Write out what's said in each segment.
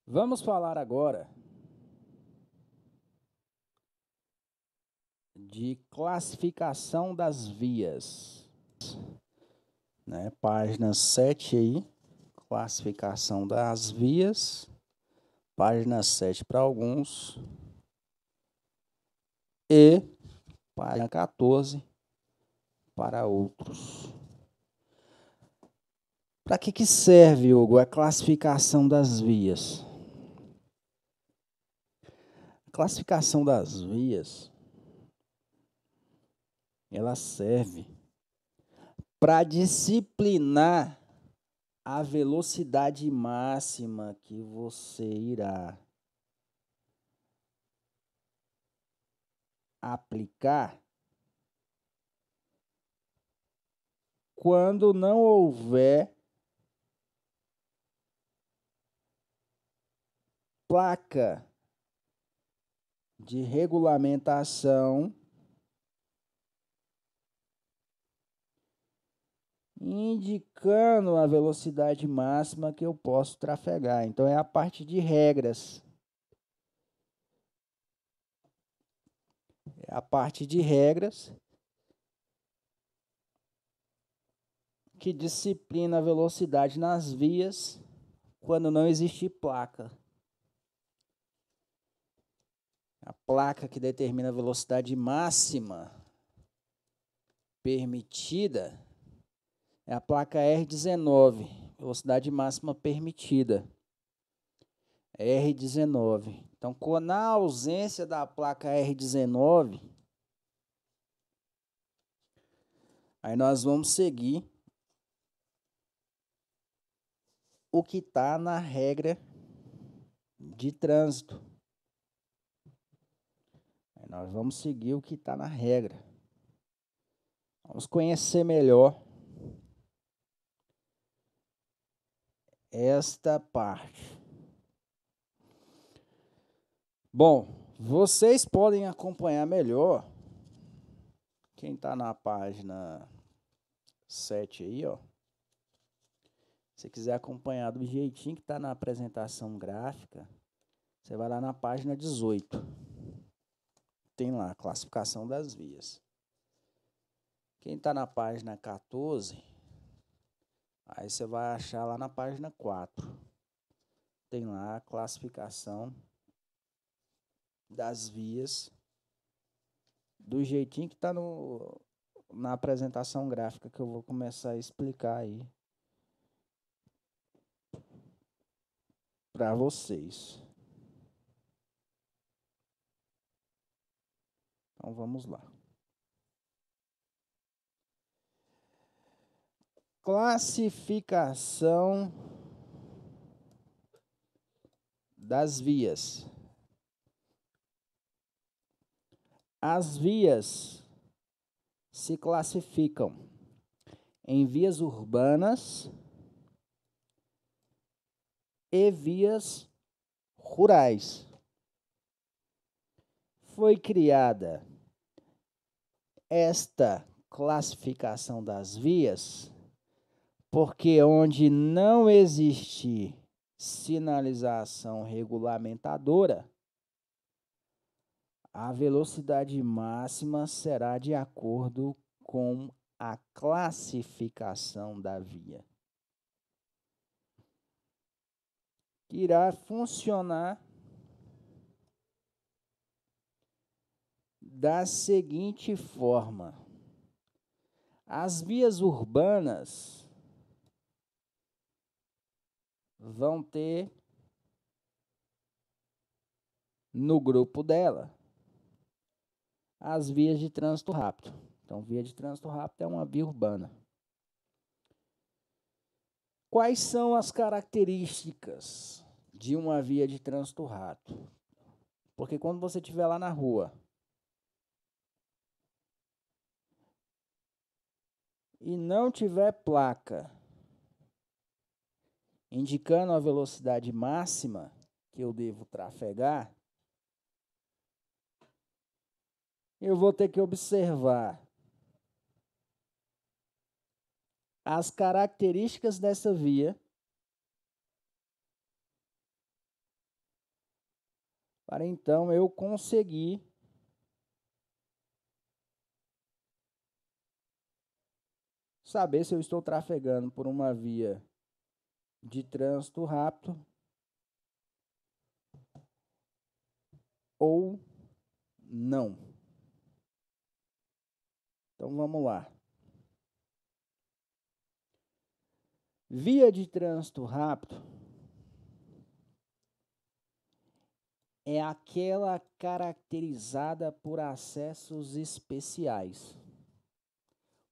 Vamos falar agora de classificação das vias, né? Página 7 aí, classificação das vias, página 7 para alguns e página 14 para outros. Para que serve, Hugo, a classificação das vias? A classificação das vias, ela serve para disciplinar a velocidade máxima que você irá aplicar quando não houver placa de regulamentação indicando a velocidade máxima que eu posso trafegar. Então, é a parte de regras. É a parte de regras que disciplina a velocidade nas vias quando não existe placa. A placa que determina a velocidade máxima permitida é a placa R19, velocidade máxima permitida. R19. Então, na ausência da placa R19, aí nós vamos seguir o que está na regra de trânsito. Aí nós vamos seguir o que está na regra. Vamos conhecer melhor esta parte. Bom, vocês podem acompanhar melhor. Quem está na página 7 aí, ó. Se quiser acompanhar do jeitinho que está na apresentação gráfica, você vai lá na página 18. Tem lá a classificação das vias. Quem está na página 14, aí você vai achar lá na página 4. Tem lá a classificação das vias do jeitinho que está na apresentação gráfica que eu vou começar a explicar aí para vocês. Então vamos lá. Classificação das vias. As vias se classificam em vias urbanas e vias rurais. Foi criada esta classificação das vias porque onde não existir sinalização regulamentadora, a velocidade máxima será de acordo com a classificação da via. Irá funcionar da seguinte forma: as vias urbanas vão ter no grupo dela as vias de trânsito rápido. Então, via de trânsito rápido é uma via urbana. Quais são as características de uma via de trânsito rápido? Porque quando você estiver lá na rua e não tiver placa indicando a velocidade máxima que eu devo trafegar, eu vou ter que observar as características dessa via para então eu conseguir saber se eu estou trafegando por uma via de trânsito rápido ou não. Então vamos lá. Via de trânsito rápido é aquela caracterizada por acessos especiais,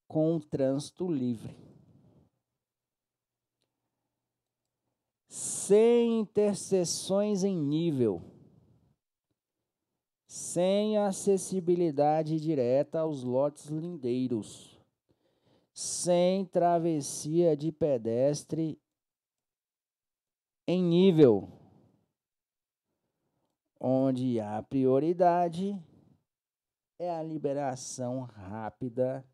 com trânsito livre, sem interseções em nível, sem acessibilidade direta aos lotes lindeiros, sem travessia de pedestre em nível, onde a prioridade é a liberação rápida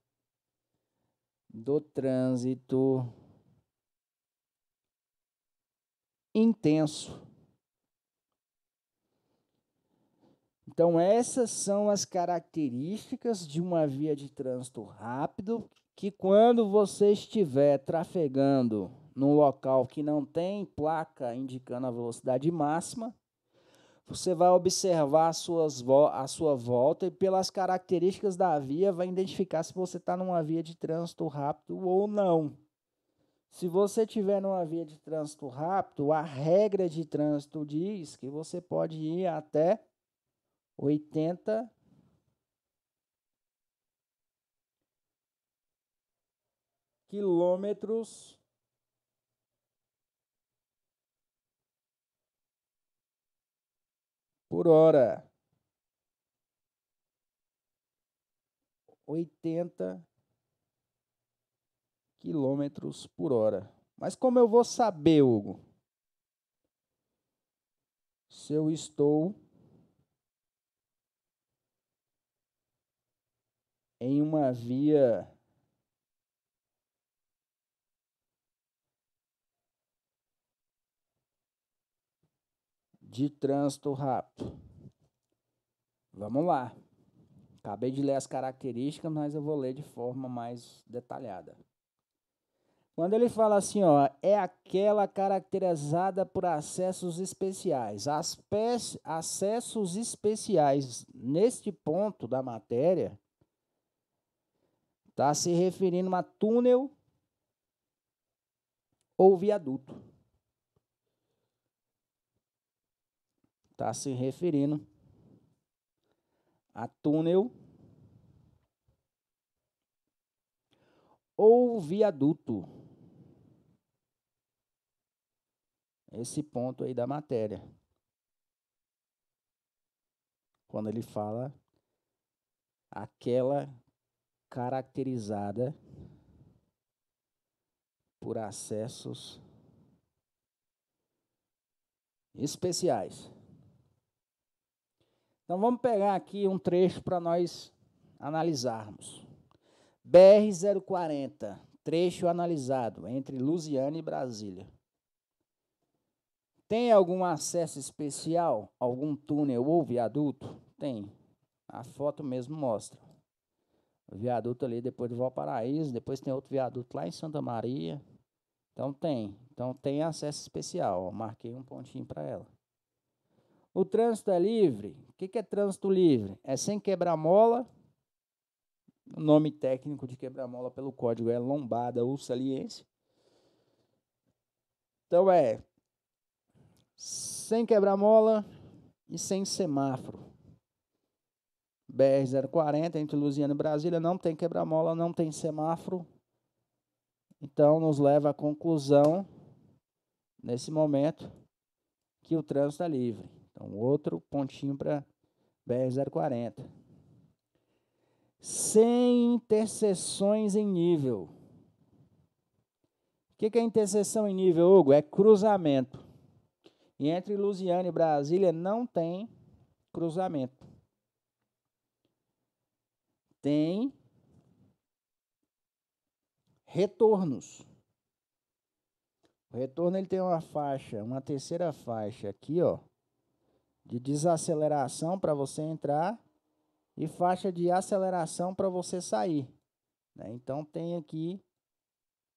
do trânsito intenso. Então, essas são as características de uma via de trânsito rápido, que quando você estiver trafegando num local que não tem placa indicando a velocidade máxima, você vai observar a sua volta e pelas características da via vai identificar se você está numa via de trânsito rápido ou não. Se você estiver numa via de trânsito rápido, a regra de trânsito diz que você pode ir até 80 quilômetros por hora. 80 quilômetros por hora. Mas como eu vou saber, Hugo, se eu estou em uma via de trânsito rápido? Vamos lá. Acabei de ler as características, mas eu vou ler de forma mais detalhada. Quando ele fala assim, ó, é aquela caracterizada por acessos especiais. Acessos especiais, neste ponto da matéria, está se referindo a túnel ou viaduto. Está se referindo a túnel ou viaduto. Esse ponto aí da matéria. Quando ele fala aquela caracterizada por acessos especiais. Então vamos pegar aqui um trecho para nós analisarmos. BR-040, trecho analisado entre Lusiânia e Brasília. Tem algum acesso especial? Algum túnel ou viaduto? Tem. A foto mesmo mostra. O viaduto ali depois de Valparaíso, depois tem outro viaduto lá em Santa Maria. Então tem acesso especial. Ó, marquei um pontinho para ela. O trânsito é livre. O que é trânsito livre? É sem quebra-mola. O nome técnico de quebra-mola pelo código é lombada ou saliência. Então sem quebra-mola e sem semáforo. BR-040 entre Lusiânia e Brasília não tem quebra-mola, não tem semáforo. Então nos leva à conclusão, nesse momento, que o trânsito é livre. Então outro pontinho para BR-040. Sem interseções em nível. O que é interseção em nível, Hugo? É cruzamento. E entre Lusiânia e Brasília não tem cruzamento. Tem retornos. O retorno ele tem uma faixa, uma terceira faixa aqui, ó, de desaceleração para você entrar e faixa de aceleração para você sair, né? Então tem aqui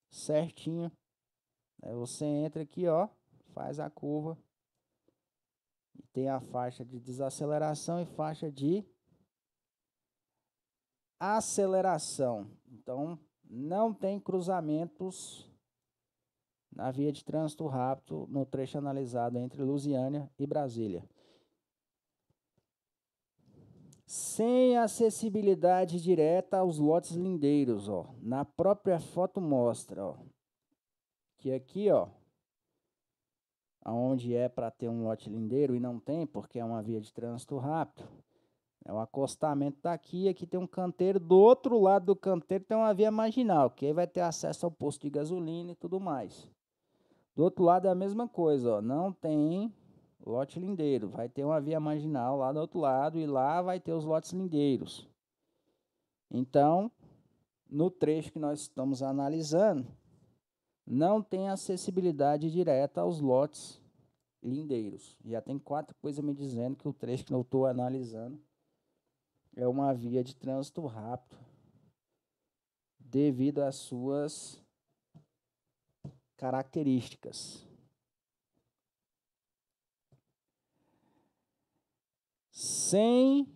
certinho, né? Você entra aqui, ó, faz a curva e tem a faixa de desaceleração e faixa de aceleração. Então não tem cruzamentos na via de trânsito rápido no trecho analisado entre Lusiânia e Brasília. Sem acessibilidade direta aos lotes lindeiros, ó. Na própria foto mostra, ó, que aqui, ó, aonde é para ter um lote lindeiro e não tem, porque é uma via de trânsito rápido, é o acostamento daqui, aqui tem um canteiro, do outro lado do canteiro tem uma via marginal, que aí vai ter acesso ao posto de gasolina e tudo mais. Do outro lado é a mesma coisa, ó, não tem lote lindeiro, vai ter uma via marginal lá do outro lado e lá vai ter os lotes lindeiros. Então, no trecho que nós estamos analisando, não tem acessibilidade direta aos lotes lindeiros. Já tem 4 coisas me dizendo que o trecho que eu estou analisando é uma via de trânsito rápido devido às suas características. Sem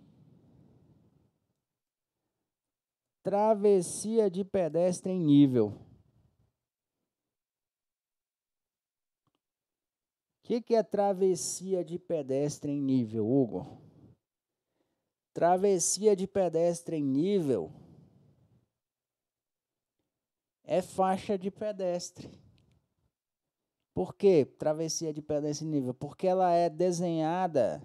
travessia de pedestre em nível. O que é travessia de pedestre em nível, Hugo? Travessia de pedestre em nível é faixa de pedestre. Por que travessia de pedestre em nível? Porque ela é desenhada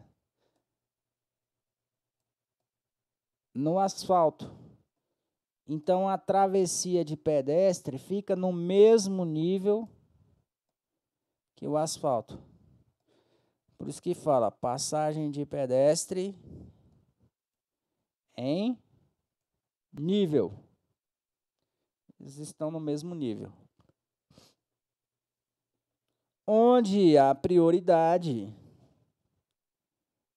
no asfalto. Então a travessia de pedestre fica no mesmo nível que o asfalto. Por isso que fala passagem de pedestre em nível. Eles estão no mesmo nível. Onde a prioridade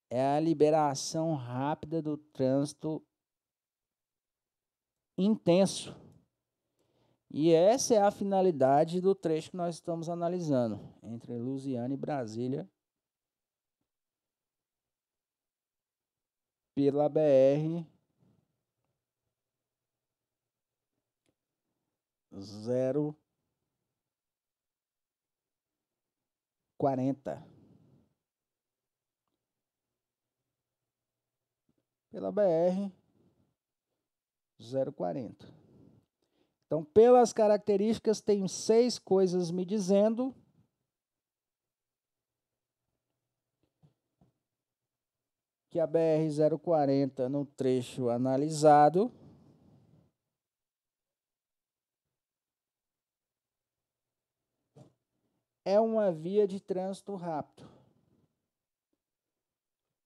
é a liberação rápida do trânsito intenso. E essa é a finalidade do trecho que nós estamos analisando, entre Lusiânia e Brasília, pela BR 040. Pela BR 040. Então, pelas características, tem 6 coisas me dizendo que a BR 040 no trecho analisado é uma via de trânsito rápido.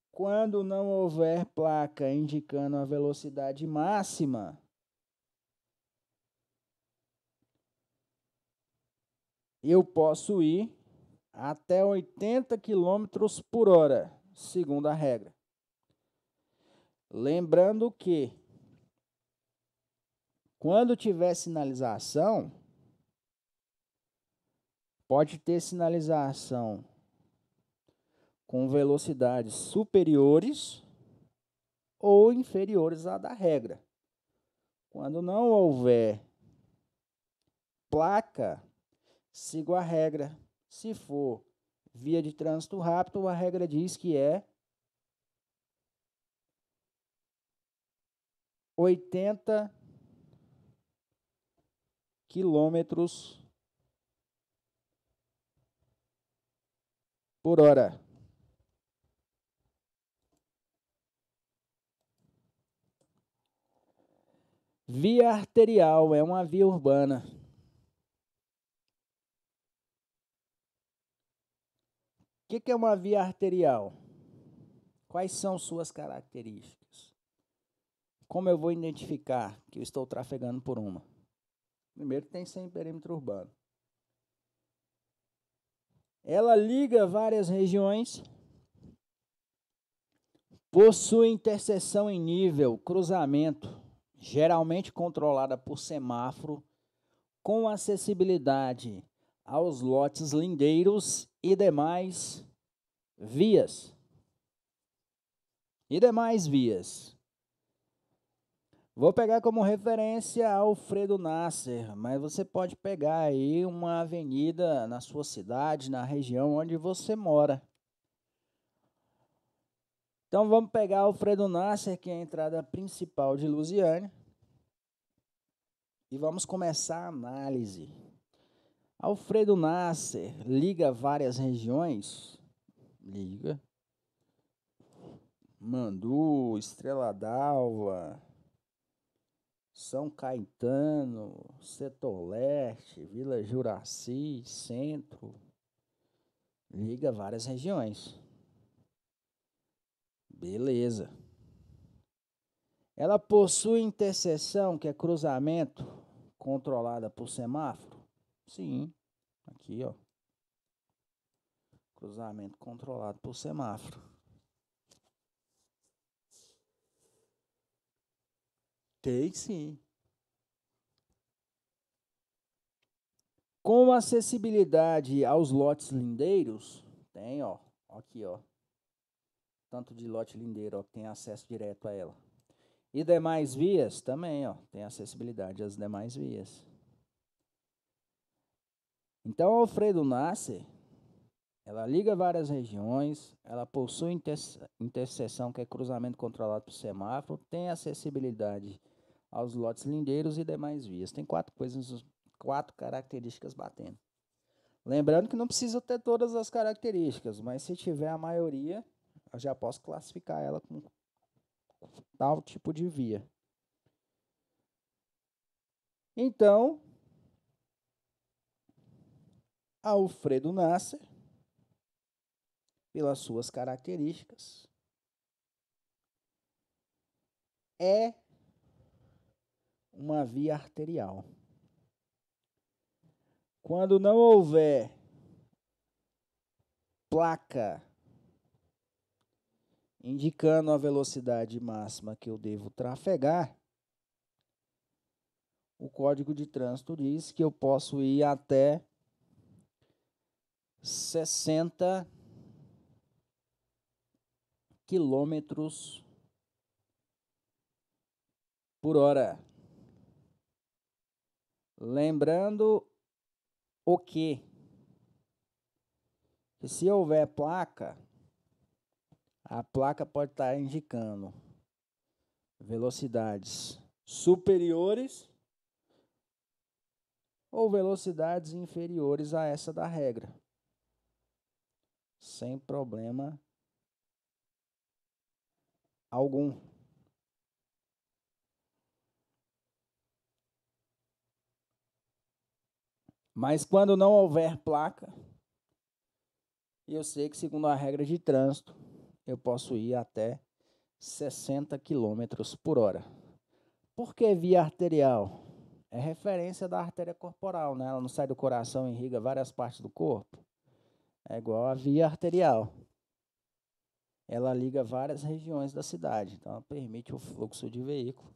Quando não houver placa indicando a velocidade máxima, eu posso ir até 80 km por hora, segundo a regra. Lembrando que, quando tiver sinalização, pode ter sinalização com velocidades superiores ou inferiores à da regra. Quando não houver placa, sigo a regra. Se for via de trânsito rápido, a regra diz que é 80 quilômetros por hora. Via arterial é uma via urbana. O que é uma via arterial? Quais são suas características? Como eu vou identificar que eu estou trafegando por uma? Primeiro, tem sem perímetro urbano. Ela liga várias regiões Possui interseção em nível, cruzamento, geralmente controlada por semáforo, com acessibilidade aos lotes lindeiros e demais vias. Vou pegar como referência Alfredo Nasser, mas você pode pegar aí uma avenida na sua cidade, na região onde você mora. Então vamos pegar Alfredo Nasser, que é a entrada principal de Lusiânia, e vamos começar a análise. Alfredo Nasser liga várias regiões, liga Mandu, Estrela d'Alva, São Caetano, Setor Leste, Vila Juraci, Centro, liga várias regiões. Beleza. Ela possui interseção, que é cruzamento, controlada por semáforo? Sim. Aqui, ó. Cruzamento controlado por semáforo. Tem sim. Com acessibilidade aos lotes lindeiros, tem, ó. Aqui, ó. Tanto de lote lindeiro, ó, que tem acesso direto a ela. E demais vias também, ó, tem acessibilidade às demais vias. Então, Alfredo Nasser, ela liga várias regiões, ela possui interseção, que é cruzamento controlado por semáforo, tem acessibilidade aos lotes lindeiros e demais vias. Tem quatro características batendo. Lembrando que não precisa ter todas as características, mas se tiver a maioria, eu já posso classificar ela com tal tipo de via. Então, Alfredo Nasser, pelas suas características, é uma via arterial. Quando não houver placa indicando a velocidade máxima que eu devo trafegar, o Código de Trânsito diz que eu posso ir até 60 quilômetros por hora. Lembrando o que se houver placa, a placa pode estar indicando velocidades superiores ou velocidades inferiores a essa da regra, sem problema algum. Mas quando não houver placa, eu sei que, segundo a regra de trânsito, eu posso ir até 60 quilômetros por hora. Por que via arterial? É referência da artéria corporal, né? Ela não sai do coração e irriga várias partes do corpo. É igual a via arterial. Ela liga várias regiões da cidade, então ela permite o fluxo de veículo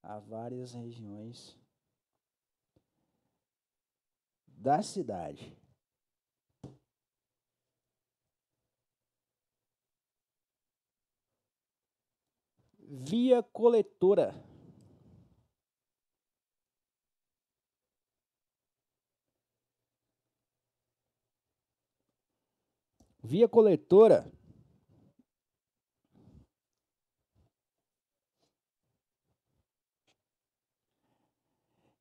a várias regiões da cidade. Via coletora. Via coletora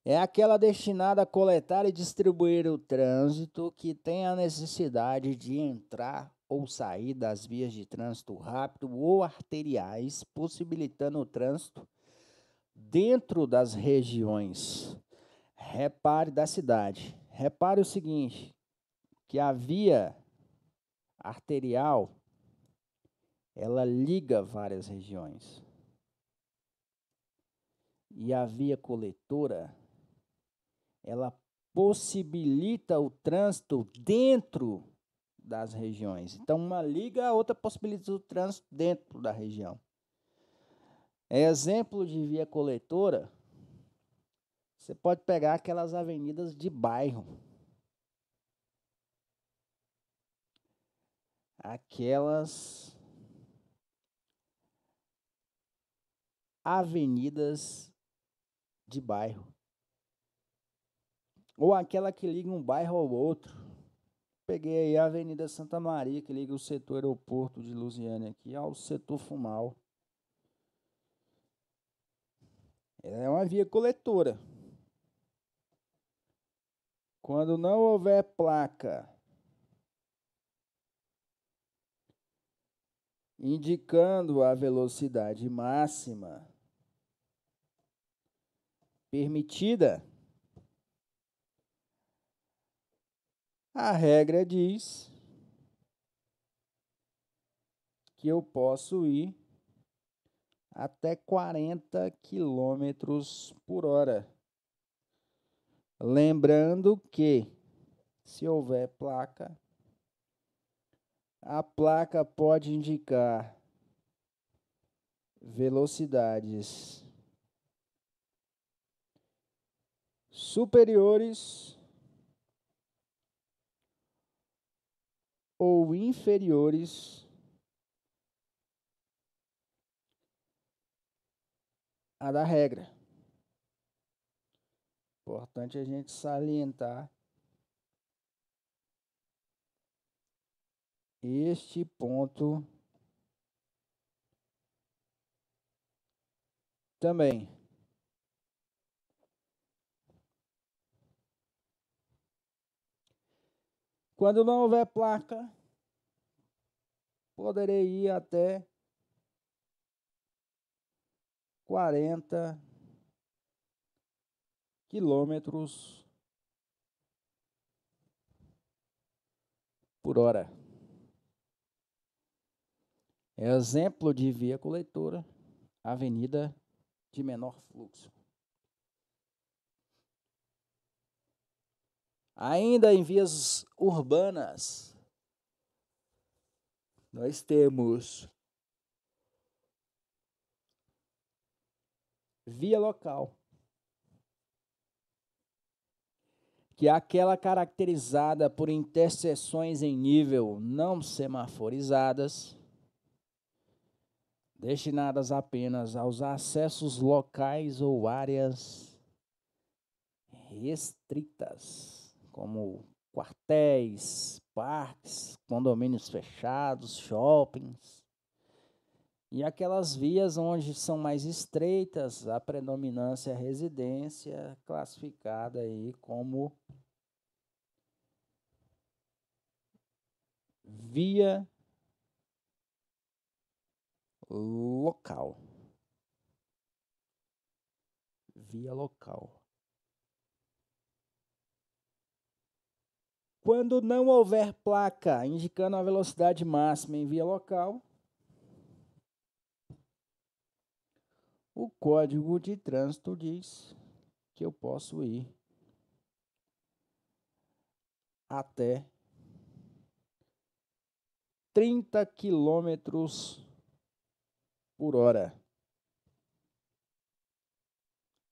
é aquela destinada a coletar e distribuir o trânsito que tem a necessidade de entrar ou sair das vias de trânsito rápido ou arteriais, possibilitando o trânsito dentro das regiões da cidade. Repare o seguinte, que a via arterial, ela liga várias regiões. E a via coletora, ela possibilita o trânsito dentro das regiões. Então, uma liga, a outra possibilita o trânsito dentro da região. Exemplo de via coletora, você pode pegar aquelas avenidas de bairro. Aquelas avenidas de bairro. Ou aquela que liga um bairro ao outro. Peguei aí a Avenida Santa Maria, que liga o setor aeroporto de Lusiânia aqui ao setor Fumal. Ela é uma via coletora. Quando não houver placa indicando a velocidade máxima permitida, a regra diz que eu posso ir até 40 quilômetros por hora. Lembrando que, se houver placa, a placa pode indicar velocidades superiores ou inferiores à da regra. Importante a gente salientar este ponto também. Quando não houver placa, poderei ir até 40 quilômetros por hora. Exemplo de via coletora, avenida de menor fluxo. Ainda em vias urbanas, nós temos via local, que é aquela caracterizada por interseções em nível não semaforizadas, destinadas apenas aos acessos locais ou áreas restritas, como quartéis, parques, condomínios fechados, shoppings. E aquelas vias onde são mais estreitas, a predominância é residência, classificada aí como via local. Via local. Quando não houver placa indicando a velocidade máxima em via local, o Código de Trânsito diz que eu posso ir até 30 quilômetros por hora.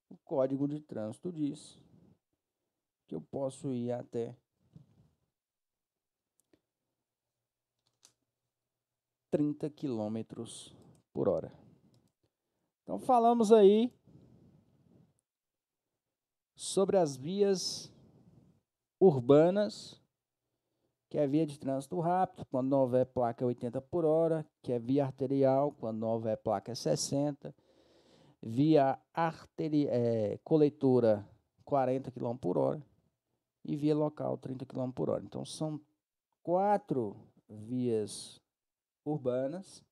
O Código de Trânsito diz que eu posso ir até 30 quilômetros por hora. Então, falamos aí sobre as vias urbanas, que é via de trânsito rápido, quando não houver placa é 80 por hora, que é via arterial, quando não houver placa é 60, via coletora 40 km por hora e via local 30 km por hora. Então, são 4 vias urbanas.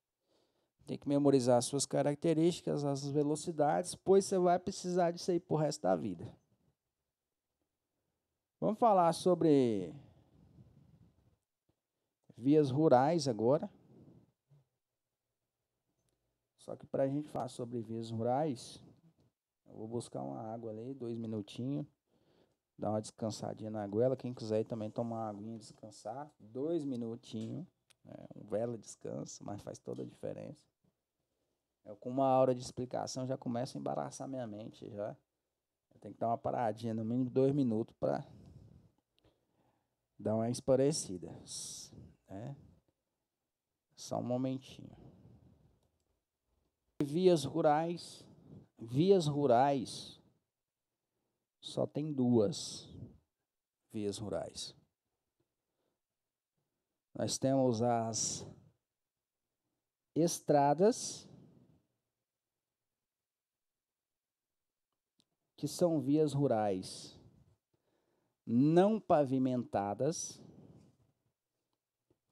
Tem que memorizar as suas características, as velocidades, pois você vai precisar disso aí pro resto da vida. Vamos falar sobre vias rurais agora. Só que para a gente falar sobre vias rurais, eu vou buscar uma água ali, 2 minutinhos. Dá uma descansadinha na goela. Quem quiser ir também tomar uma aguinha e descansar. 2 minutinhos. Um belo descanso, mas faz toda a diferença. Eu, com 1 hora de explicação, já começo a embaraçar minha mente. Já. Eu tenho que dar uma paradinha, no mínimo 2 minutos, para dar uma esparecida. Né? Só um momentinho. Vias rurais. Vias rurais. Só tem 2 vias rurais. Nós temos as estradas, que são vias rurais não pavimentadas,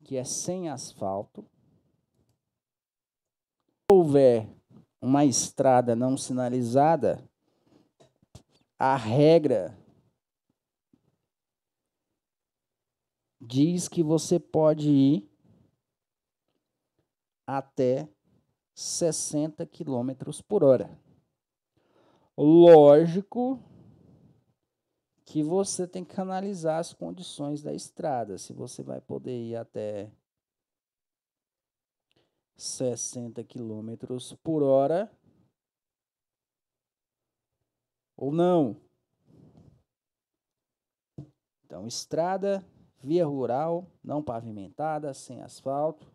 que é sem asfalto. Se houver uma estrada não sinalizada, a regra diz que você pode ir até 60 quilômetros por hora. Lógico que você tem que analisar as condições da estrada, se você vai poder ir até 60 quilômetros por hora ou não. Então, estrada, via rural, não pavimentada, sem asfalto.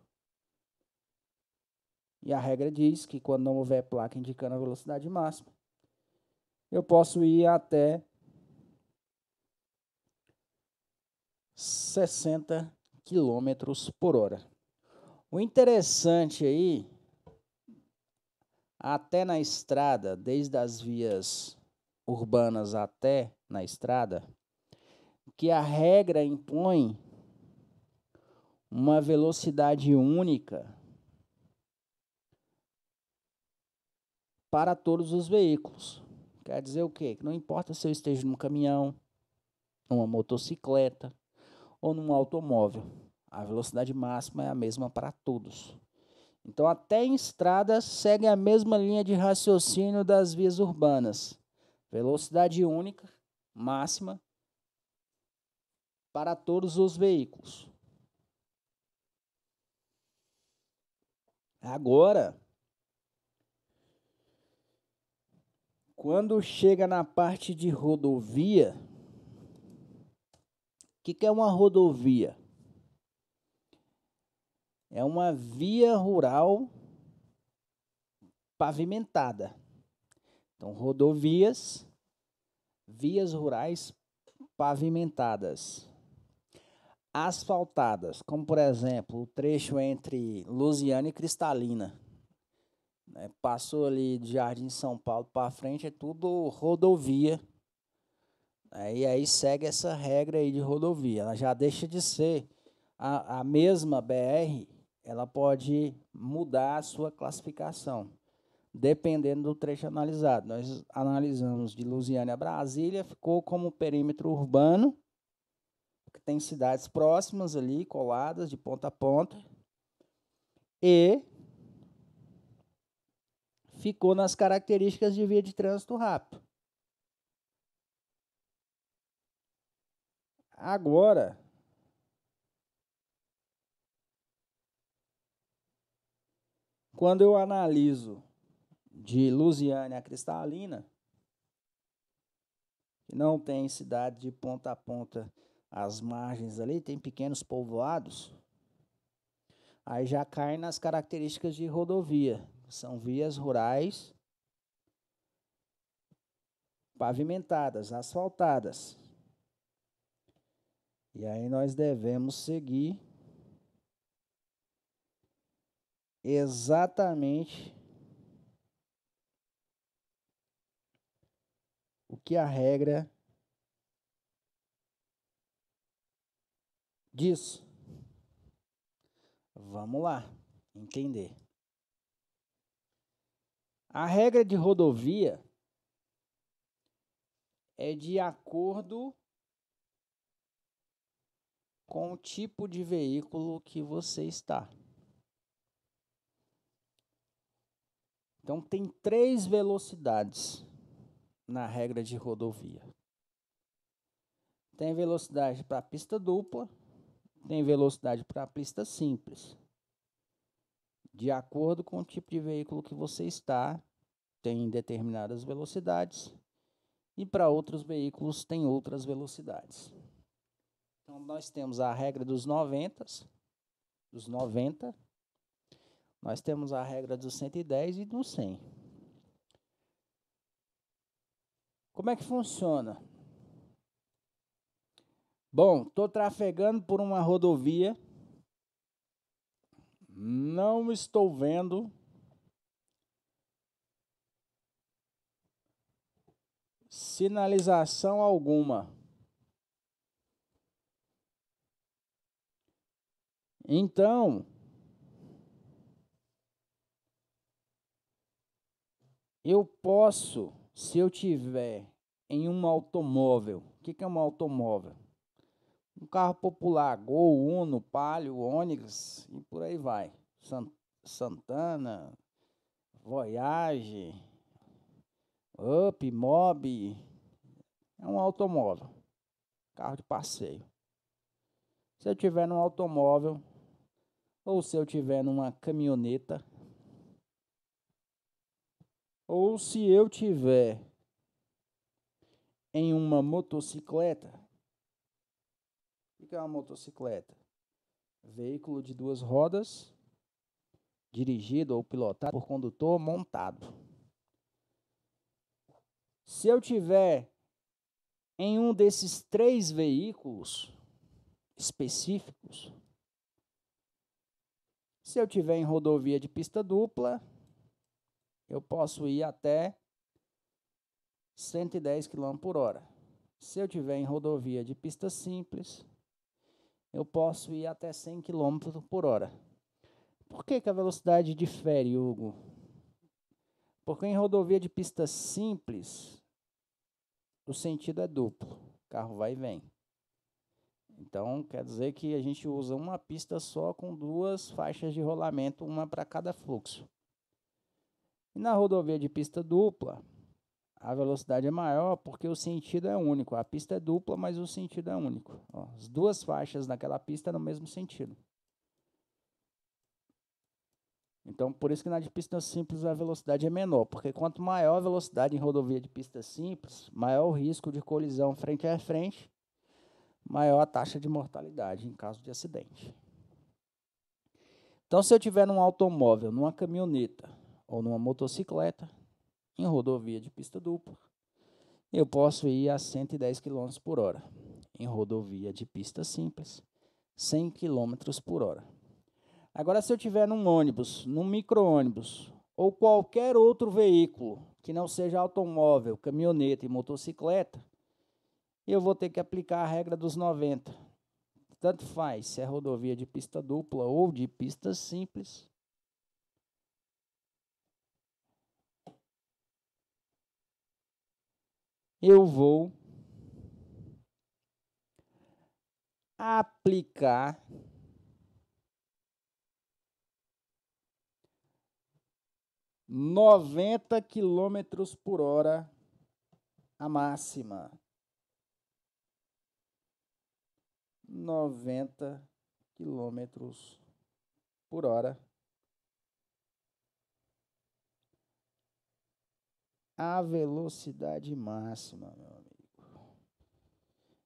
E a regra diz que quando não houver placa indicando a velocidade máxima, eu posso ir até 60 quilômetros por hora. O interessante aí, até na estrada, desde as vias urbanas até na estrada, que a regra impõe uma velocidade única para todos os veículos. Quer dizer o quê? Que não importa se eu esteja num caminhão, numa motocicleta ou num automóvel, a velocidade máxima é a mesma para todos. Então, até em estradas, segue a mesma linha de raciocínio das vias urbanas. Velocidade única, máxima, para todos os veículos. Agora, quando chega na parte de rodovia, o que é uma rodovia? É uma via rural pavimentada. Então, rodovias, vias rurais pavimentadas. Asfaltadas, como por exemplo, o trecho entre Lusiana e Cristalina. Passou ali de Jardim São Paulo para frente, é tudo rodovia. E aí segue essa regra aí de rodovia. Ela já deixa de ser a mesma BR, ela pode mudar a sua classificação, dependendo do trecho analisado. Nós analisamos de Lusiana a Brasília, ficou como perímetro urbano, que tem cidades próximas ali, coladas, de ponta a ponta, e ficou nas características de via de trânsito rápido. Agora, quando eu analiso de Lusiana a Cristalina, que não tem cidade de ponta a ponta, as margens ali, tem pequenos povoados, aí já cai nas características de rodovia. São vias rurais pavimentadas, asfaltadas. E aí nós devemos seguir exatamente o que a regra diz. Vamos lá, entender. A regra de rodovia é de acordo com o tipo de veículo que você está. Então, tem 3 velocidades na regra de rodovia. Tem velocidade para pista dupla, tem velocidade para pista simples. De acordo com o tipo de veículo que você está, tem determinadas velocidades e para outros veículos tem outras velocidades. Então nós temos a regra dos 90, nós temos a regra dos 110 e dos 100. Como é que funciona? Bom, estou trafegando por uma rodovia, não estou vendo sinalização alguma. Então, eu posso, se eu tiver em um automóvel, o que é um automóvel? Um carro popular, Gol, Uno, Palio, Onix e por aí vai. Santana, Voyage, Up, Mob, é um automóvel, carro de passeio. Se eu tiver num automóvel, ou se eu tiver numa caminhoneta, ou se eu tiver em uma motocicleta. O que é uma motocicleta? Veículo de duas rodas, dirigido ou pilotado por condutor montado. Se eu tiver em um desses três veículos específicos, se eu tiver em rodovia de pista dupla, eu posso ir até 110 km por hora. Se eu tiver em rodovia de pista simples, eu posso ir até 100 km por hora. Por que a velocidade difere, Hugo? Porque em rodovia de pista simples, o sentido é duplo, o carro vai e vem. Então, quer dizer que a gente usa uma pista só com duas faixas de rolamento, uma para cada fluxo. E na rodovia de pista dupla, a velocidade é maior porque o sentido é único. A pista é dupla, mas o sentido é único. Ó, as duas faixas naquela pista no mesmo sentido. Então, por isso que na de pista simples a velocidade é menor, porque quanto maior a velocidade em rodovia de pista simples, maior o risco de colisão frente a frente, maior a taxa de mortalidade em caso de acidente. Então, se eu tiver num automóvel, numa caminhoneta ou numa motocicleta, em rodovia de pista dupla, eu posso ir a 110 km por hora. Em rodovia de pista simples, 100 km por hora. Agora, se eu tiver num ônibus, num micro-ônibus, ou qualquer outro veículo que não seja automóvel, caminhoneta e motocicleta, eu vou ter que aplicar a regra dos 90. Tanto faz se é rodovia de pista dupla ou de pista simples. Eu vou aplicar noventa quilômetros por hora a máxima. 90 quilômetros por hora a velocidade máxima, meu amigo.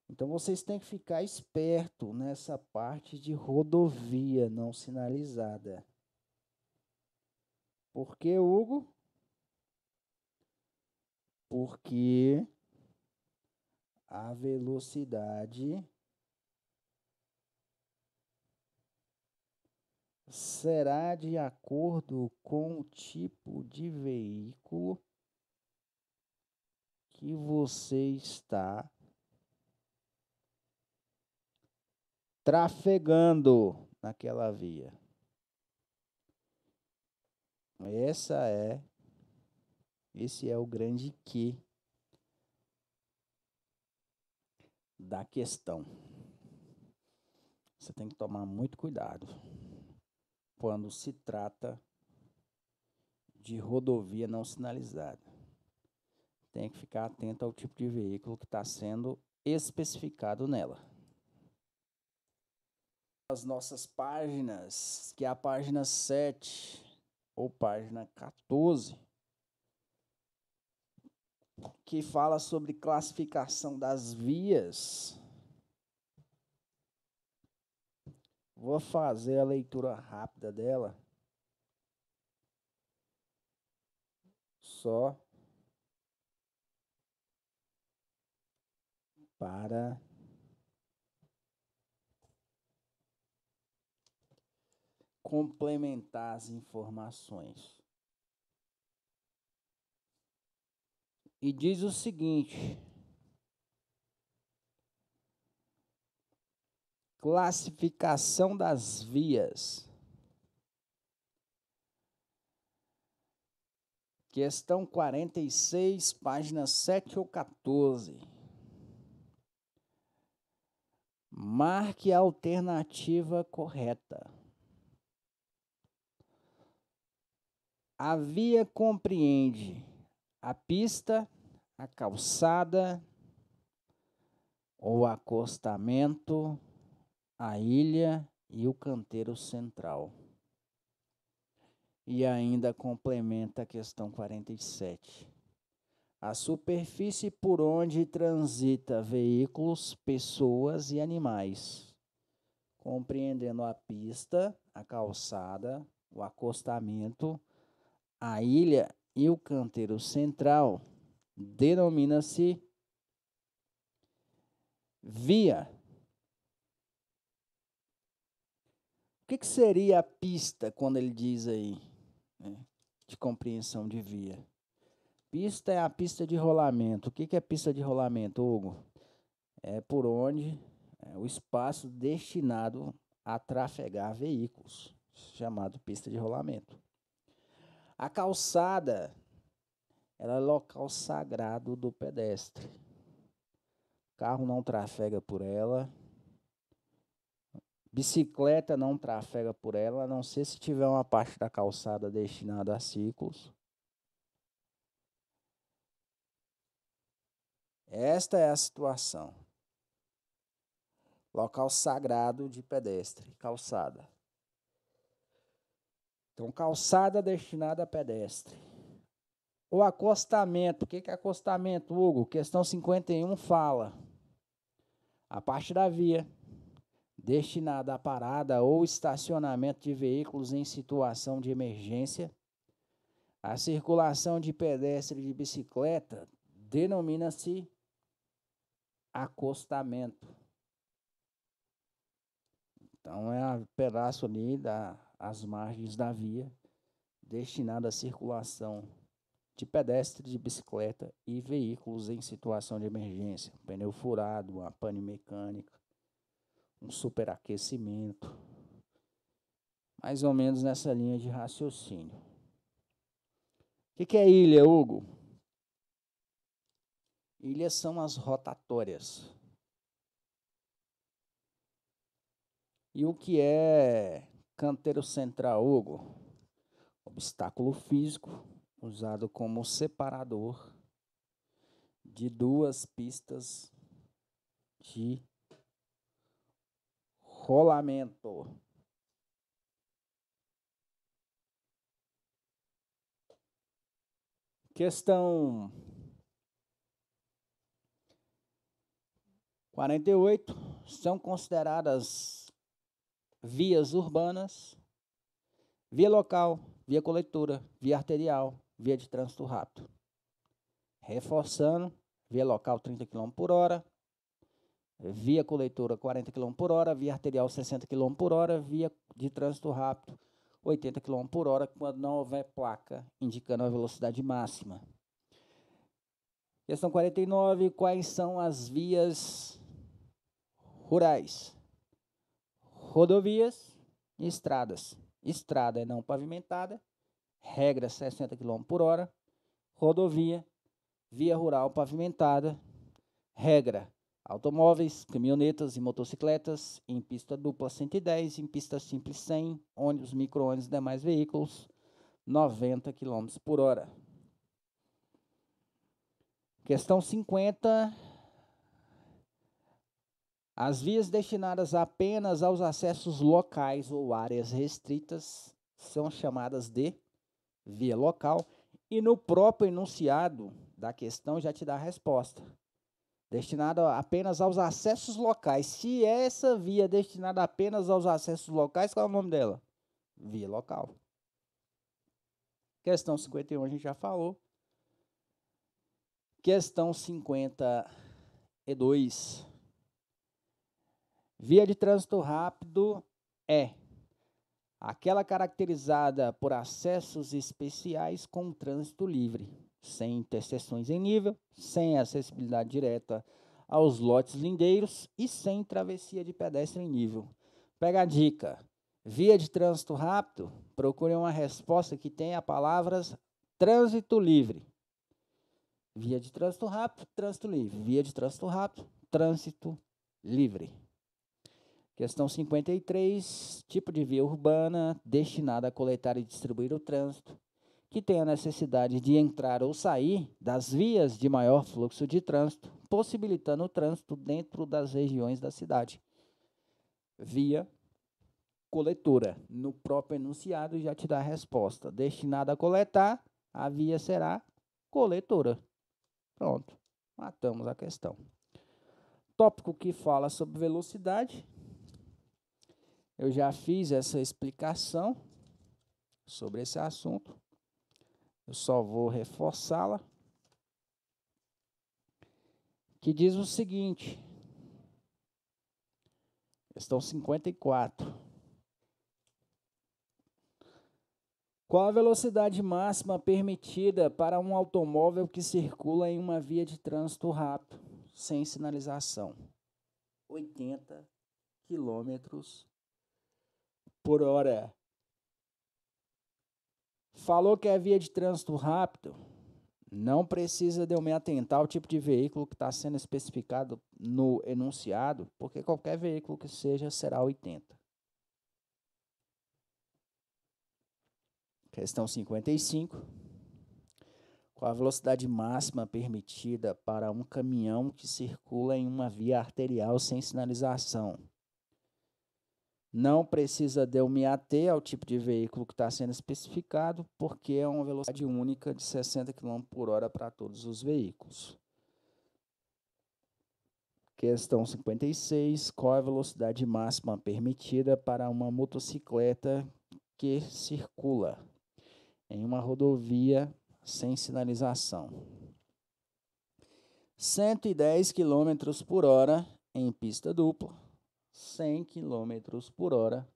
Então vocês têm que ficar esperto nessa parte de rodovia não sinalizada. Por que, Hugo? Porque a velocidade será de acordo com o tipo de veículo que você está trafegando naquela via. Esse é o grande quê da questão. Você tem que tomar muito cuidado quando se trata de rodovia não sinalizada. Tem que ficar atento ao tipo de veículo que está sendo especificado nela. As nossas páginas, que é a página 7 ou página 14, que fala sobre classificação das vias. Vou fazer a leitura rápida dela. Só para complementar as informações. E diz o seguinte: classificação das vias. Questão 46, páginas 7 ou 14. Marque a alternativa correta. A via compreende a pista, a calçada, o acostamento, a ilha e o canteiro central. E ainda complementa a questão 47. A superfície por onde transita veículos, pessoas e animais, compreendendo a pista, a calçada, o acostamento, a ilha e o canteiro central, denomina-se via. O que seria a pista quando ele diz aí, né, de compreensão de via? Pista é a pista de rolamento. O que é pista de rolamento, Hugo? É por onde o espaço destinado a trafegar veículos, chamado pista de rolamento. A calçada, ela é local sagrado do pedestre. O carro não trafega por ela. Bicicleta não trafega por ela, a não ser se tiver uma parte da calçada destinada a ciclos. Esta é a situação. Local sagrado de pedestre, calçada. Então, calçada destinada a pedestre. O acostamento. O que é acostamento, Hugo? Questão 51 fala. A parte da via destinada à parada ou estacionamento de veículos em situação de emergência. A circulação de pedestre e de bicicleta denomina-se acostamento. Então, é um pedaço ali das margens da via destinado à circulação de pedestre, de bicicleta e veículos em situação de emergência. Um pneu furado, uma pane mecânica, um superaquecimento. Mais ou menos nessa linha de raciocínio. O que é ilha, Hugo? Ilhas são as rotatórias. E o que é canteiro central, Hugo? Obstáculo físico usado como separador de duas pistas de rolamento. Questão 48. São consideradas vias urbanas, via local, via coletora, via arterial, via de trânsito rápido. Reforçando, via local 30 km por hora, via coletora 40 km por hora, via arterial 60 km por hora, via de trânsito rápido 80 km por hora, quando não houver placa indicando a velocidade máxima. Questão 49, quais são as vias rurais? Rodovias e estradas. Estrada é não pavimentada, regra 60 km por hora. Rodovia, via rural pavimentada, regra automóveis, caminhonetas e motocicletas em pista dupla 110, em pista simples 100, ônibus, micro-ônibus e demais veículos 90 km por hora. Questão 50. As vias destinadas apenas aos acessos locais ou áreas restritas são chamadas de via local, e no próprio enunciado da questão já te dá a resposta. Destinada apenas aos acessos locais. Se essa via é destinada apenas aos acessos locais, qual é o nome dela? Via local. Questão 51 a gente já falou. Questão 52. Via de trânsito rápido é aquela caracterizada por acessos especiais com trânsito livre, sem interseções em nível, sem acessibilidade direta aos lotes lindeiros e sem travessia de pedestre em nível. Pega a dica. Via de trânsito rápido, procure uma resposta que tenha palavras trânsito livre. Via de trânsito rápido, trânsito livre. Via de trânsito rápido, trânsito livre. Questão 53, tipo de via urbana destinada a coletar e distribuir o trânsito, que tem a necessidade de entrar ou sair das vias de maior fluxo de trânsito, possibilitando o trânsito dentro das regiões da cidade. Via coletora. No próprio enunciado já te dá a resposta. Destinada a coletar, a via será coletora. Pronto, matamos a questão. Tópico que fala sobre velocidade. Eu já fiz essa explicação sobre esse assunto. Eu só vou reforçá-la. Que diz o seguinte. Questão 54. Qual a velocidade máxima permitida para um automóvel que circula em uma via de trânsito rápido, sem sinalização? 80 km por hora. Falou que é via de trânsito rápido, não precisa de eu me atentar ao tipo de veículo que está sendo especificado no enunciado, porque qualquer veículo que seja será 80. Questão 55. Qual a velocidade máxima permitida para um caminhão que circula em uma via arterial sem sinalização? Não precisa de eu me ater ao tipo de veículo que está sendo especificado, porque é uma velocidade única de 60 km por hora para todos os veículos. Questão 56. Qual a velocidade máxima permitida para uma motocicleta que circula em uma rodovia sem sinalização? 110 km por hora em pista dupla. 100 km por hora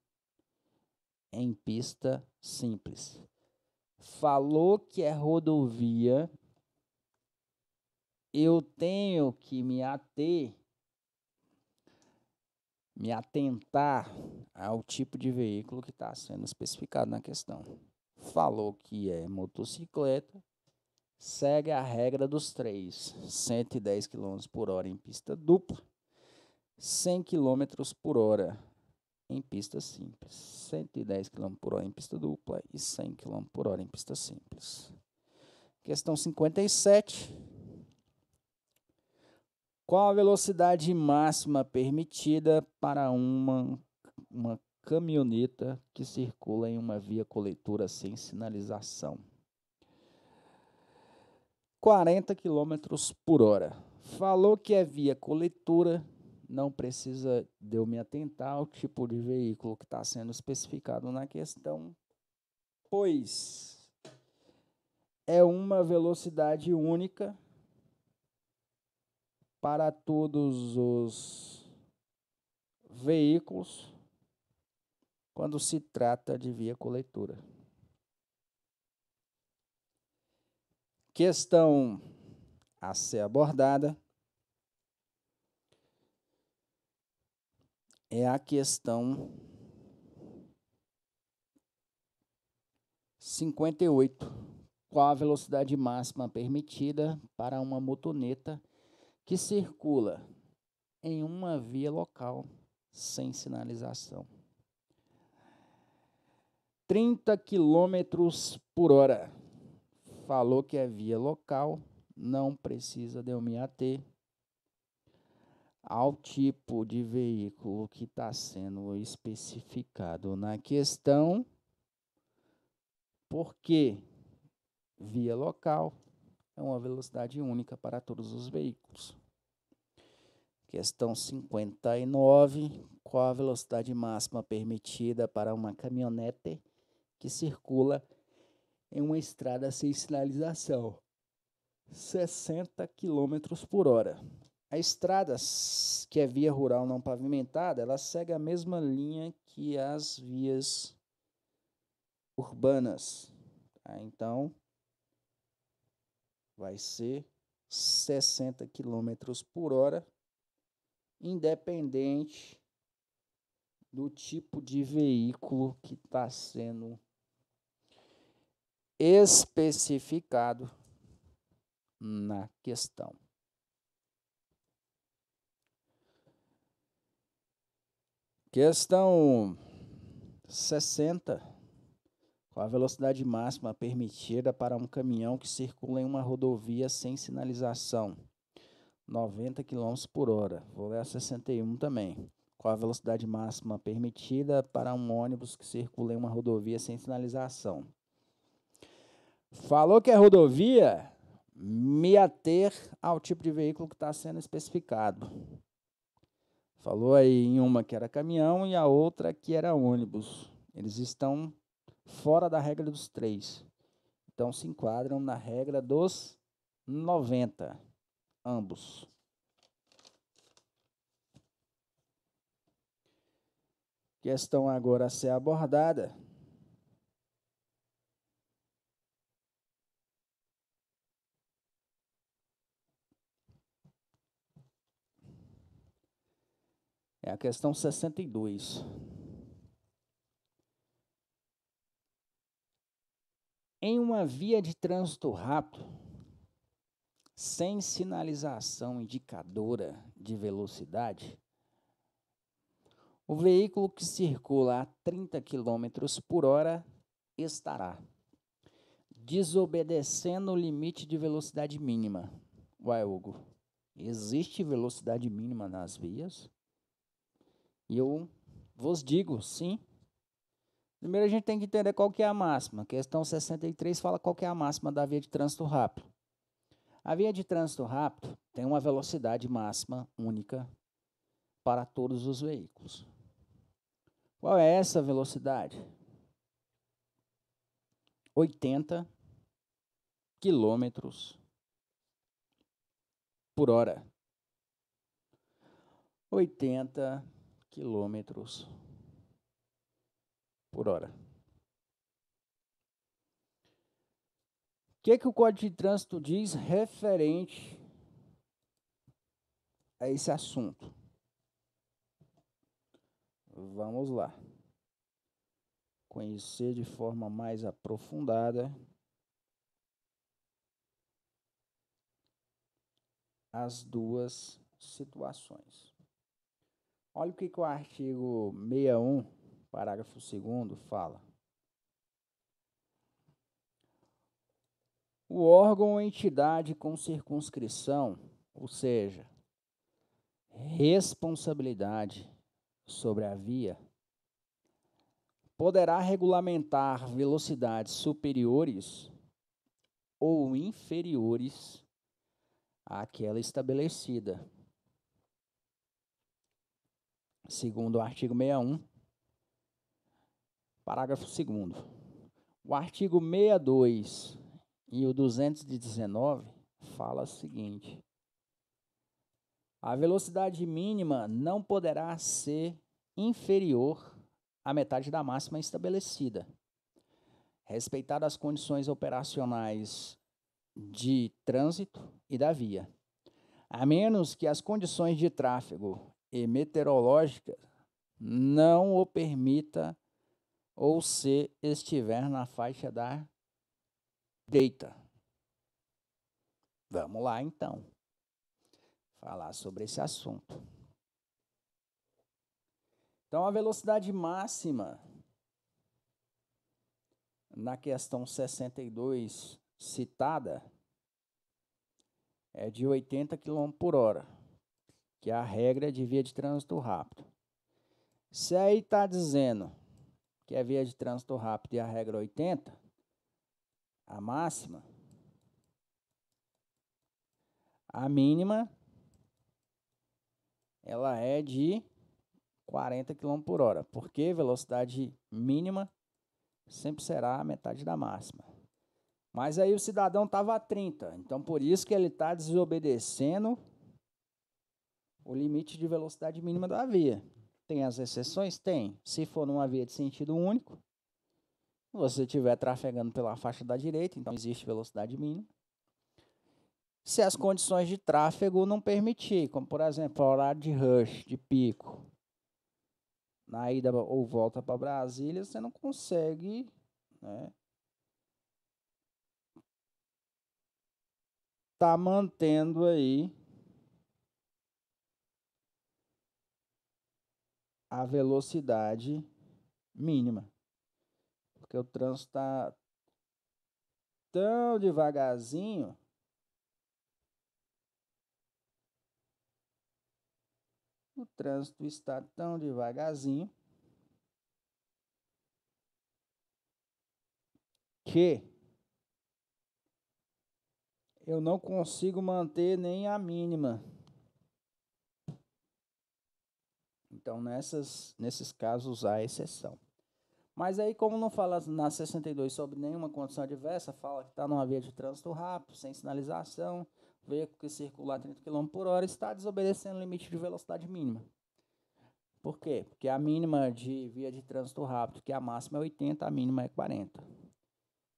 em pista simples. Falou que é rodovia, eu tenho que me atentar ao tipo de veículo que está sendo especificado na questão. Falou que é motocicleta, segue a regra dos 3, 110 km por hora em pista dupla, 100 km por hora em pista simples, 110 km por hora em pista dupla e 100 km por hora em pista simples. Questão 57. Qual a velocidade máxima permitida para uma caminhoneta que circula em uma via coletora sem sinalização? 40 km por hora. Falou que é via coletora, não precisa de eu me atentar ao tipo de veículo que está sendo especificado na questão, pois é uma velocidade única para todos os veículos quando se trata de via coletora. Questão a ser abordada é a questão 58. Qual a velocidade máxima permitida para uma motoneta que circula em uma via local sem sinalização? 30 km por hora. Falou que é via local, não precisa de eu me ater ao tipo de veículo que está sendo especificado na questão, porque via local é uma velocidade única para todos os veículos. Questão 59, qual a velocidade máxima permitida para uma caminhonete que circula em uma estrada sem sinalização? 60 km por hora. A estrada, que é via rural não pavimentada, ela segue a mesma linha que as vias urbanas. Tá? Então, vai ser 60 km por hora, independente do tipo de veículo que está sendo especificado na questão. Questão 60. Qual a velocidade máxima permitida para um caminhão que circula em uma rodovia sem sinalização? 90 km por hora. Vou ler a 61 também. Qual a velocidade máxima permitida para um ônibus que circula em uma rodovia sem sinalização? Falou que é rodovia, me ater ao tipo de veículo que está sendo especificado. Falou aí em uma que era caminhão e a outra que era ônibus. Eles estão fora da regra dos 3. Então, se enquadram na regra dos 90, ambos. Questão agora a ser abordada. É a questão 62. Em uma via de trânsito rápido, sem sinalização indicadora de velocidade, o veículo que circula a 30 km por hora estará desobedecendo o limite de velocidade mínima. Ué, Hugo, existe velocidade mínima nas vias? E eu vos digo, sim. Primeiro a gente tem que entender qual que é a máxima. A questão 63 fala qual que é a máxima da via de trânsito rápido. A via de trânsito rápido tem uma velocidade máxima única para todos os veículos. Qual é essa velocidade? 80 quilômetros por hora. 80 quilômetros por hora. O que o Código de Trânsito diz referente a esse assunto? Vamos lá. Conhecer de forma mais aprofundada as duas situações. Olha o que o artigo 61, parágrafo 2º, fala. O órgão ou entidade com circunscrição, ou seja, responsabilidade sobre a via, poderá regulamentar velocidades superiores ou inferiores àquela estabelecida. Segundo o artigo 61, parágrafo 2º. O artigo 62 e o 219 fala o seguinte: a velocidade mínima não poderá ser inferior à metade da máxima estabelecida, respeitadas as condições operacionais de trânsito e da via, a menos que as condições de tráfego e meteorológicas não o permita ou se estiver na faixa da direita. Vamos lá, então, falar sobre esse assunto. Então, a velocidade máxima na questão 62 citada é de 80 km por hora, que a regra é de via de trânsito rápido. Se aí está dizendo que é via de trânsito rápido e a regra é 80, a máxima, a mínima, ela é de 40 km por hora, porque velocidade mínima sempre será a metade da máxima. Mas aí o cidadão estava a 30, então por isso que ele está desobedecendo o limite de velocidade mínima da via. Tem as exceções? Tem. Se for numa via de sentido único, você estiver trafegando pela faixa da direita, então existe velocidade mínima. Se as condições de tráfego não permitir, como por exemplo, horário de rush, de pico, na ida ou volta para Brasília, você não consegue, né, tá mantendo aí a velocidade mínima, porque o trânsito está tão devagarzinho que eu não consigo manter nem a mínima. Então, nesses casos, há exceção. Mas aí, como não fala na 62 sobre nenhuma condição adversa, fala que está numa via de trânsito rápido, sem sinalização, veículo que circula a 30 km por hora, está desobedecendo o limite de velocidade mínima. Por quê? Porque a mínima de via de trânsito rápido, que a máxima é 80, a mínima é 40.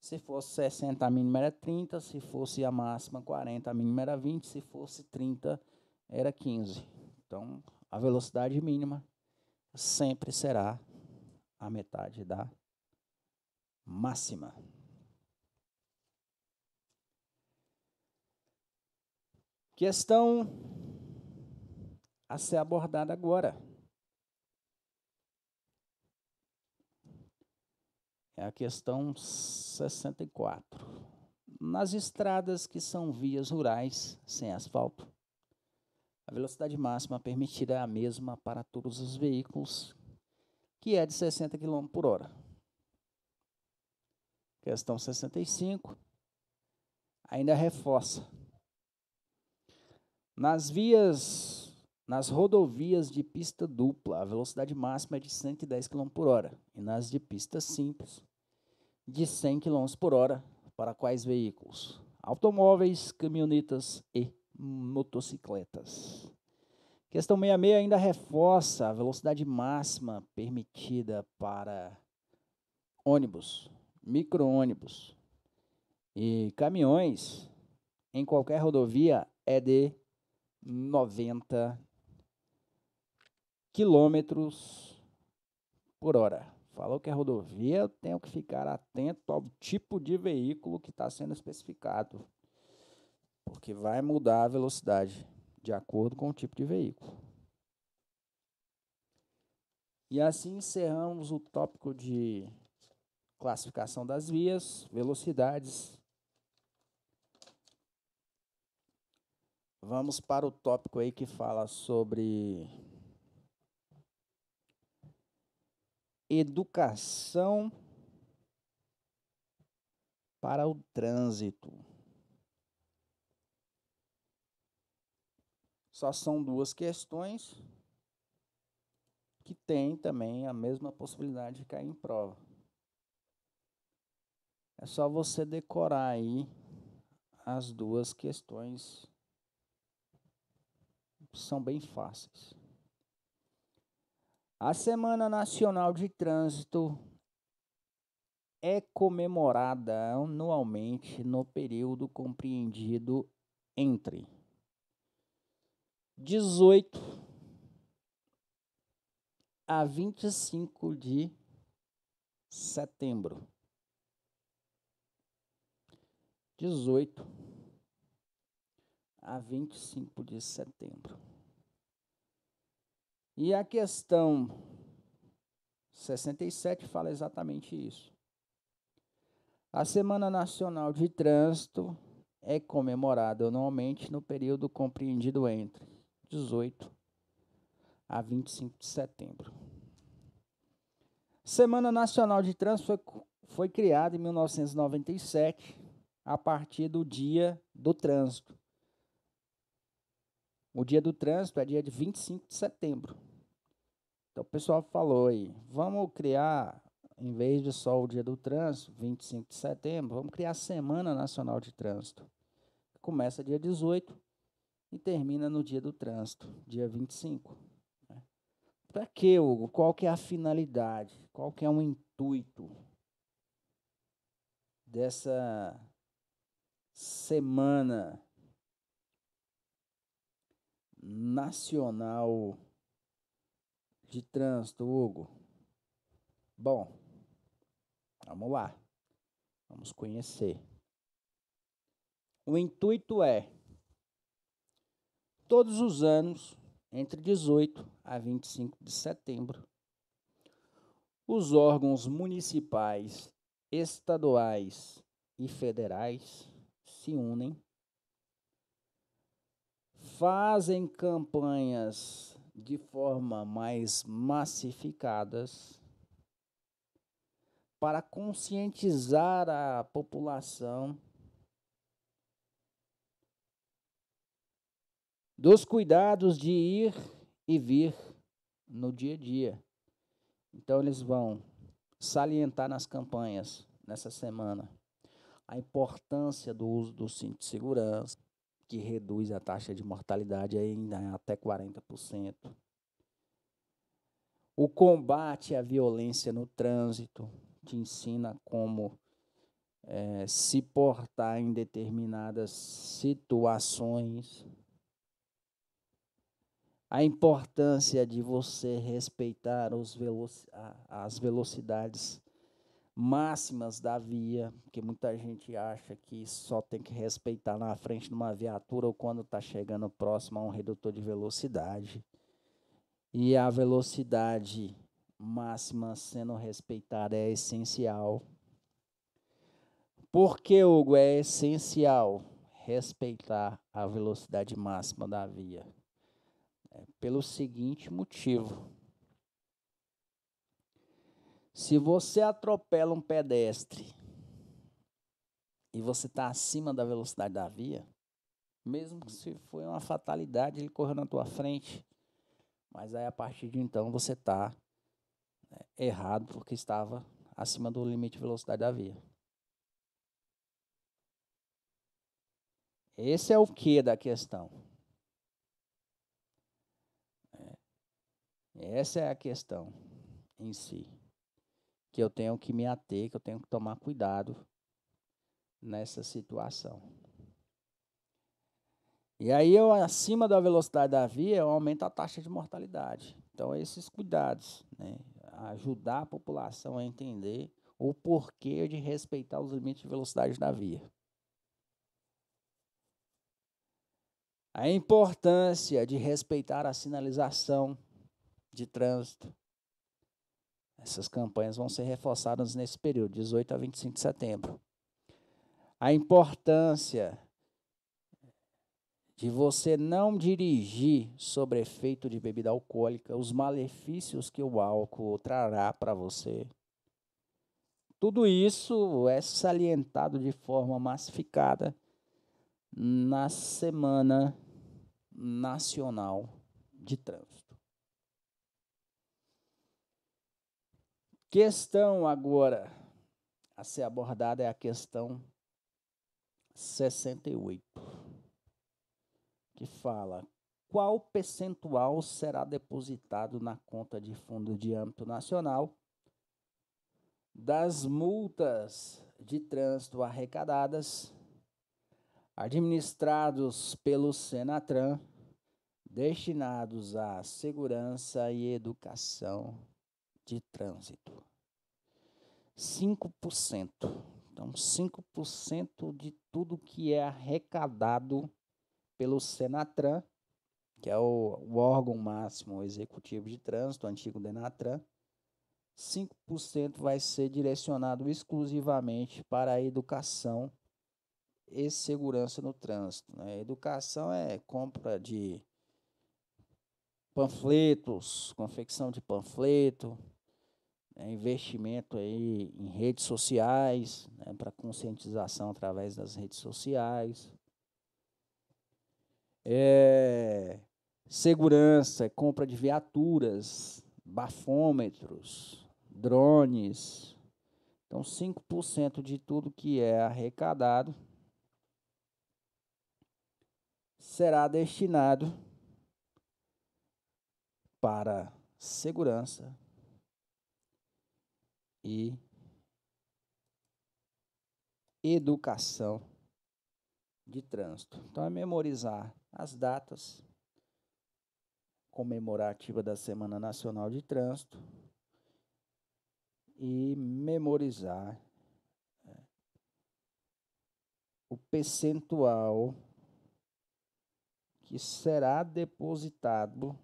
Se fosse 60, a mínima era 30, se fosse a máxima 40, a mínima era 20, se fosse 30, era 15. Então, a velocidade mínima sempre será a metade da máxima. Questão a ser abordada agora é a questão 64. Nas estradas que são vias rurais sem asfalto, a velocidade máxima permitida é a mesma para todos os veículos, que é de 60 km por hora. Questão 65 ainda reforça. Nas rodovias de pista dupla, a velocidade máxima é de 110 km por hora. E nas de pista simples, de 100 km por hora. Para quais veículos? Automóveis, caminhonetas e motocicletas. Questão 66 ainda reforça a velocidade máxima permitida para ônibus, micro-ônibus e caminhões em qualquer rodovia é de 90 km por hora. Falou que é rodovia, eu tenho que ficar atento ao tipo de veículo que está sendo especificado, porque vai mudar a velocidade de acordo com o tipo de veículo. E assim encerramos o tópico de classificação das vias, velocidades. Vamos para o tópico aí que fala sobre educação para o trânsito. Só são duas questões que têm também a mesma possibilidade de cair em prova. É só você decorar aí as duas questões, são bem fáceis. A Semana Nacional de Trânsito é comemorada anualmente no período compreendido entre 18 a 25 de setembro. 18 a 25 de setembro. E a questão 67 fala exatamente isso. A Semana Nacional de Trânsito é comemorada anualmente no período compreendido entre 18 a 25 de setembro. Semana Nacional de Trânsito foi criada em 1997, a partir do Dia do Trânsito. O Dia do Trânsito é dia de 25 de setembro. Então, o pessoal falou aí, vamos criar, em vez de só o Dia do Trânsito, 25 de setembro, vamos criar a Semana Nacional de Trânsito. Começa dia 18 e termina no Dia do Trânsito, dia 25. Para quê, Hugo? Qual que é a finalidade? Qual que é o intuito dessa Semana Nacional de Trânsito, Hugo? Bom, vamos lá. Vamos conhecer. O intuito é, todos os anos, entre 18 a 25 de setembro, os órgãos municipais, estaduais e federais se unem, fazem campanhas de forma mais massificadas para conscientizar a população dos cuidados de ir e vir no dia a dia. Então, eles vão salientar nas campanhas, nessa semana, a importância do uso do cinto de segurança, que reduz a taxa de mortalidade ainda até 40%. O combate à violência no trânsito, te ensina como se portar em determinadas situações. A importância de você respeitar as velocidades máximas da via, que muita gente acha que só tem que respeitar na frente de uma viatura ou quando está chegando próximo a um redutor de velocidade. E a velocidade máxima sendo respeitada é essencial. Por que, Hugo, é essencial respeitar a velocidade máxima da via? Pelo seguinte motivo. Se você atropela um pedestre e você está acima da velocidade da via, mesmo que se foi uma fatalidade, ele correu na tua frente, mas aí a partir de então você está errado porque estava acima do limite de velocidade da via. Esse é o que da questão. Essa é a questão em si, que eu tenho que me ater, que eu tenho que tomar cuidado nessa situação. E aí, eu, acima da velocidade da via, eu aumento a taxa de mortalidade. Então, esses cuidados, né? Ajudar a população a entender o porquê de respeitar os limites de velocidade da via. A importância de respeitar a sinalização de trânsito. Essas campanhas vão ser reforçadas nesse período, 18 a 25 de setembro. A importância de você não dirigir sob efeito de bebida alcoólica, os malefícios que o álcool trará para você. Tudo isso é salientado de forma massificada na Semana Nacional de Trânsito. Questão agora a ser abordada é a questão 68, que fala: qual percentual será depositado na conta de fundo de âmbito nacional das multas de trânsito arrecadadas, administrados pelo Senatran, destinados à segurança e educação de trânsito? 5%. Então, 5% de tudo que é arrecadado pelo Senatran, que é o órgão máximo executivo de trânsito, o antigo Denatran, 5% vai ser direcionado exclusivamente para a educação e segurança no trânsito. Né? Educação é compra de panfletos, confecção de panfleto, investimento aí em redes sociais, né, para conscientização através das redes sociais. Segurança, compra de viaturas, bafômetros, drones. Então, 5% de tudo que é arrecadado será destinado para segurança e educação de trânsito. Então, é memorizar as datas comemorativas da Semana Nacional de Trânsito e memorizar o percentual que será depositado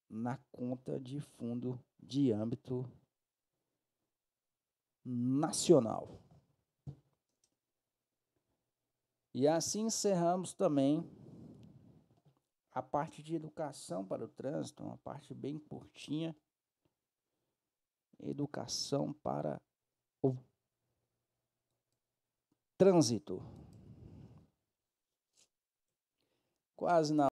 na conta de fundo de âmbito nacional. E assim encerramos também a parte de educação para o trânsito, uma parte bem curtinha. Educação para o trânsito. Quase na